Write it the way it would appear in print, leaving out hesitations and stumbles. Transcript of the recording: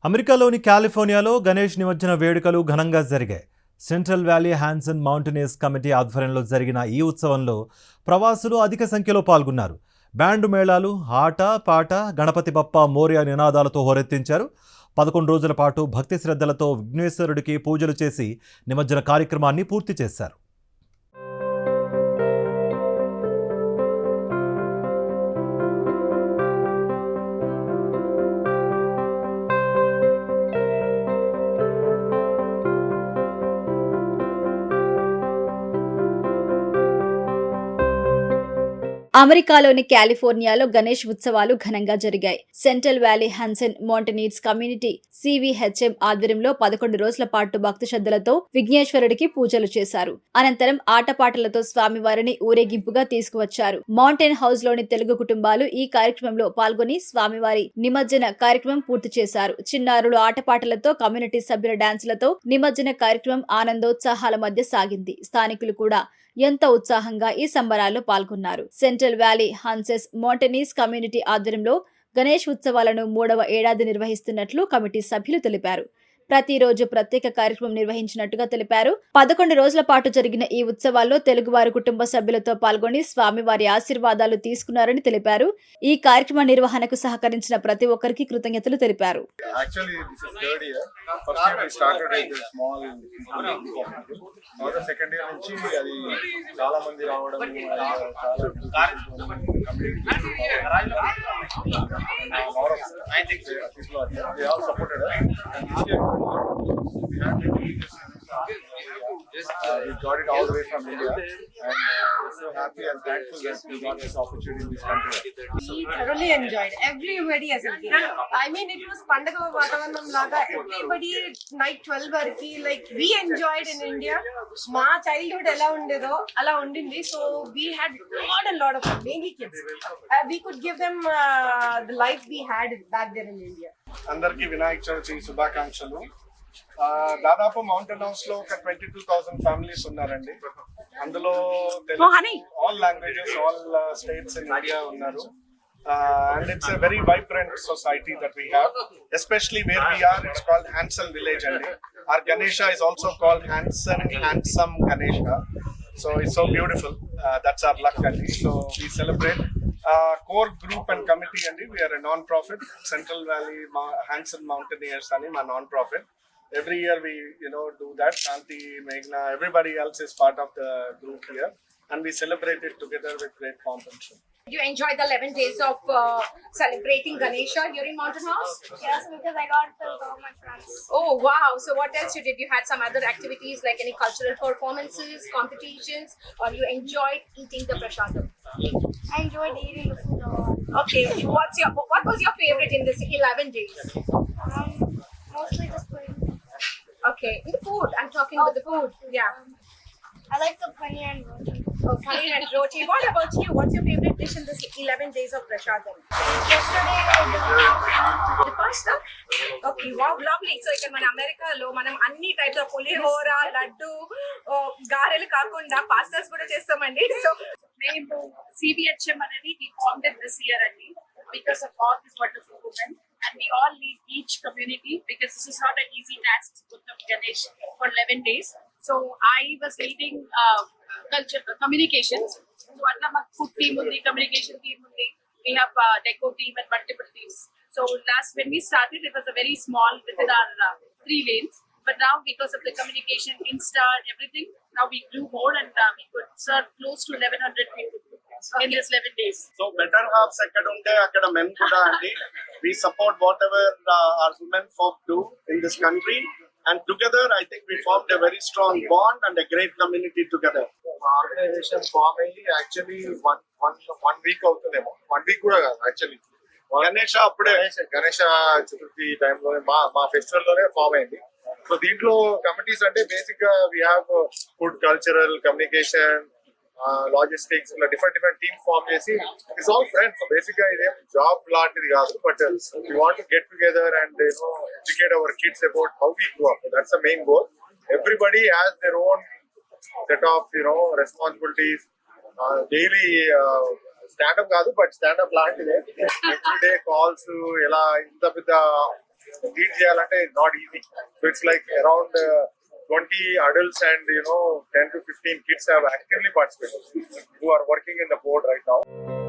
అమెరికాలోని కాలిఫోర్నియాలో గణేష్ నిమజ్జన వేడుకలు ఘనంగా జరిగాయి. సెంట్రల్ వ్యాలీ హ్యాన్సన్ మౌంటైనీర్స్ కమిటీ ఆధ్వర్యంలో జరిగిన ఈ ఉత్సవంలో ప్రవాసులు అధిక సంఖ్యలో పాల్గొన్నారు. బ్యాండు మేళాలు, ఆట పాట, గణపతి బప్ప మోరియా నినాదాలతో హోరెత్తించారు. 11 రోజుల పాటు భక్తి శ్రద్ధలతో విఘ్నేశ్వరుడికి పూజలు చేసి నిమజ్జన కార్యక్రమాన్ని పూర్తి చేశారు. అమెరికాలోని కాలిఫోర్నియాలో గణేష్ ఉత్సవాలు ఘనంగా జరిగాయి. సెంట్రల్ వ్యాలీ హ్యాన్సన్ మౌంటైనీర్స్ కమ్యూనిటీ సివిహెచ్ఎం ఆధ్వర్యంలో 11 రోజుల పాటు భక్తి శ్రద్ధలతో విఘ్నేశ్వరుడికి పూజలు చేశారు. అనంతరం ఆటపాటలతో స్వామివారిని ఊరేగింపుగా తీసుకువచ్చారు. మౌంటైన్ హౌస్ లోని తెలుగు కుటుంబాలు ఈ కార్యక్రమంలో పాల్గొని స్వామివారి నిమజ్జన కార్యక్రమం పూర్తి చేశారు. చిన్నారులు ఆటపాటలతో, కమ్యూనిటీ సభ్యుల డాన్సులతో నిమజ్జన కార్యక్రమం ఆనందోత్సాహాల మధ్య సాగింది. స్థానికులు కూడా ఎంతో ఉత్సాహంగా ఈ సంబరాల్లో పాల్గొన్నారు. సెంట్రల్ వ్యాలీ హాన్సెస్ మౌంటైనీర్స్ కమ్యూనిటీ ఆధ్వర్యంలో గణేష్ ఉత్సవాలను 3వ ఏడాది నిర్వహిస్తున్నట్లు కమిటీ సభ్యులు తెలిపారు. ప్రతిరోజు ప్రత్యేక కార్యక్రమం నిర్వహించినట్టుగా తెలిపారు. 11 రోజుల పాటు జరిగిన ఈ ఉత్సవాల్లో తెలుగువారి కుటుంబ సభ్యులతో పాల్గొని స్వామివారి ఆశీర్వాదాలు తీసుకున్నారని తెలిపారు. ఈ కార్యక్రమ నిర్వహణకు సహకరించిన ప్రతి ఒక్కరికి కృతజ్ఞతలు తెలిపారు. We got it all the way from India, and we're so happy and thankful that we got this opportunity in this country. We thoroughly enjoyed. Everybody has enjoyed. I mean, it was Pandaga Vatavanam Laga. Everybody night 12 variki, like we enjoyed in India. Ma childhood ela undedo ala undindi. So we had a lot of fun. Mainly kids. We could give them the life we had back there in India. అందరికి వినాయక చవితి శుభాకాంక్షలు. దాదాపు mountain house లో ఒక 22,000 families ఉన్నారండి. అందులో all languages, all states in India ఉన్నారు. And it's a very vibrant society that we have, especially where we are. It's called Hanson Village, and our Ganesha is also called Handsome Ganesha. So it's so beautiful. That's our luck, and so we celebrate. Core group and committee, and we are a non-profit. Central Valley Hanson Mountaineers and my non-profit. Every year we do that. Shanti, Meghna, everybody else is part of the group here, and we celebrate it together with great pomp and show. You enjoyed the 11 days of celebrating Ganesha here in Mountain House? Yes, because I got to go with my friends. Oh wow! So what else you did? You had some other activities like any cultural performances, competitions, or you enjoyed eating the prasadam? I enjoyed eating the food a lot. Okay, what was your favorite in this 11 days? Mostly just food. Okay, the food. I'm talking about the food. Yeah. I like the paneer and roti. Oh, paneer and roti. What about you? What's your favorite dish in this 11 days of prasadam? Yesterday, The pasta? Okay, wow, lovely. So ఇక్కడ మన అమెరికాలో మనం అన్ని types of పులిహోర, లడ్డు, గారెలు కాకుండా pastas కూడా చేస్తామండి. So మేము CVHM అనేది we formed it this year అండి because of all these wonderful women, and we all need each community because this is not an easy task to put up Ganesh for 11 days. So I was leading culture communications. So atla mak food team undi, communication team undi, we have deco team and multiple teams. So when we started, it was a very small within our 3 lanes. But now, because of the communication, Insta, everything, now we grew more, and we could serve close to 1,100 people in this 11 days. So better halves ekkada unte akkada men kuda andi. We support whatever our women folk do in this country, and together I think we formed a very strong bond and a great community together. Organization form ayi actually one week అవుతుందేమో. 1 week కూడా కాదు actually. Ganesha Chaturthi టైంలో మా festival లోనే form అయింది. So దీంట్లో committees అంటే basic గా we have food, cultural, communication, logistics, ఇలా డిఫరెంట్ టీమ్ ఫామ్ చేసి it's all friends. So basic గా ఇదేం జాబ్ లాంటిది కాదు, but we want to get together and educate our kids about how we grow up. That's the main goal. Everybody has their own set of responsibilities. Daily standup కాదు, but standup లాంటిదే. Everyday calls, ఎలా ఇంత పెద్ద lead చేయాలంటే not easy. So it's like around 20 adults and 10 to 15 kids have actively participated who are working in the board right now.